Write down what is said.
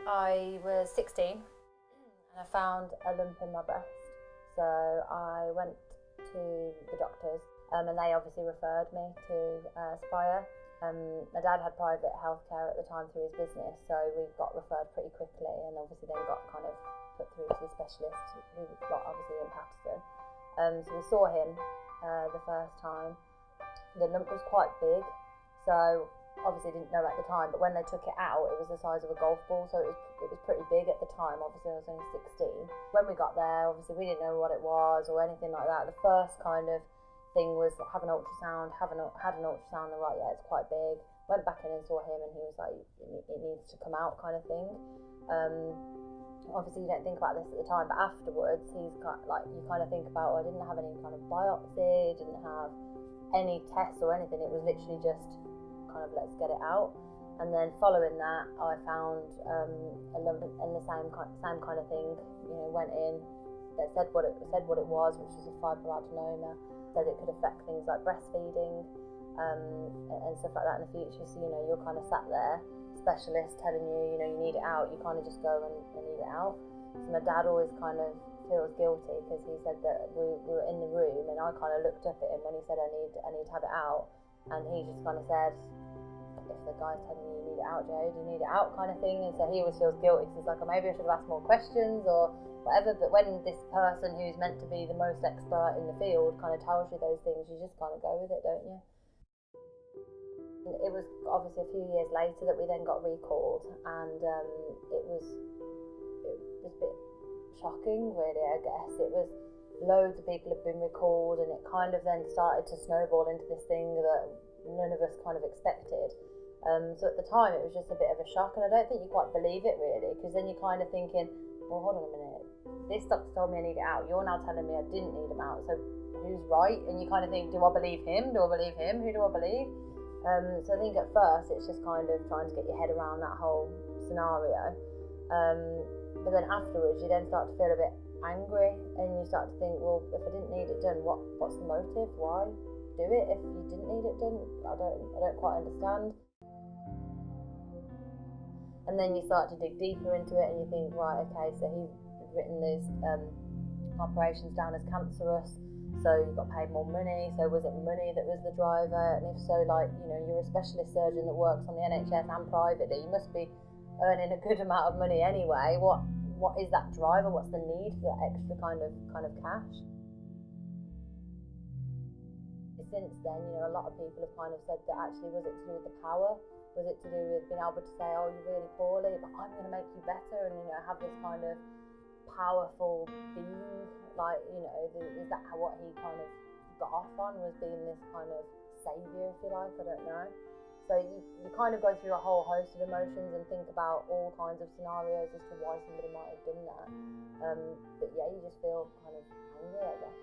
I was 16 and I found a lump in my breast. So I went to the doctors and they obviously referred me to Spire. My dad had private healthcare at the time through his business, so we got referred pretty quickly and obviously then got kind of put through to the specialist who got obviously in Paterson. So we saw him the first time. The lump was quite big, so obviously didn't know at the time, but when they took it out, it was the size of a golf ball, so it was pretty big at the time. Obviously I was only 16. When we got there, obviously we didn't know what it was or anything like that. The first kind of thing was have an ultrasound, had an ultrasound, and right, yeah, it's quite big. Went back in and saw him and he was like, it needs to come out kind of thing. Obviously you don't think about this at the time, but afterwards he's got like, you kind of think about, I didn't have any kind of biopsy, didn't have any tests or anything. It was literally just kind of let's get it out. And then following that I found a lump and the same kind of thing, you know, went in. They said what it was, which was a fibroadenoma. Said it could affect things like breastfeeding and stuff like that in the future. So, you know, you're kind of sat there, specialist telling you, you know, you need it out, you kind of just go and need it out. So my dad always kind of feels guilty because he said that we were in the room and I kind of looked up at him when he said I need to have it out, and he just kind of said, if the guy's telling you need it out, Jade, you need it out kind of thing. And so he always feels guilty because he's like, oh, maybe I should have asked more questions or whatever. But when this person who's meant to be the most expert in the field kind of tells you those things, you just kind of go with it, don't you? And it was obviously a few years later that we then got recalled, and it was a bit shocking, really, I guess. It was loads of people had been recalled, and it kind of then started to snowball into this thing that none of us kind of expected. So at the time it was just a bit of a shock, and I don't think you quite believe it really, because then you're kind of thinking, well, hold on a minute, this doctor told me I need it out, you're now telling me I didn't need them out, so who's right? And you kind of think, do I believe him? Do I believe him? Who do I believe? So I think at first it's just kind of trying to get your head around that whole scenario, but then afterwards you then start to feel a bit angry, and you start to think, well, if I didn't need it done, what's the motive? Why do it if you didn't need it done? I don't quite understand. And then you start to dig deeper into it and you think, right, okay, so he's written these operations down as cancerous, so you got paid more money. So was it money that was the driver? And if so, like, you know, you're a specialist surgeon that works on the NHS and privately, you must be earning a good amount of money anyway. What is that driver? What's the need for that extra kind of cash? Since then, you know, a lot of people have kind of said that actually, was it to do with the power? Was it to do with being able to say, oh, you're really poorly, but I'm going to make you better, and, you know, have this kind of powerful being, like, you know, is that what he kind of got off on, was being this kind of saviour, if you like? I don't know. So you kind of go through a whole host of emotions and think about all kinds of scenarios as to why somebody might have done that. But yeah, you just feel kind of angry, I guess.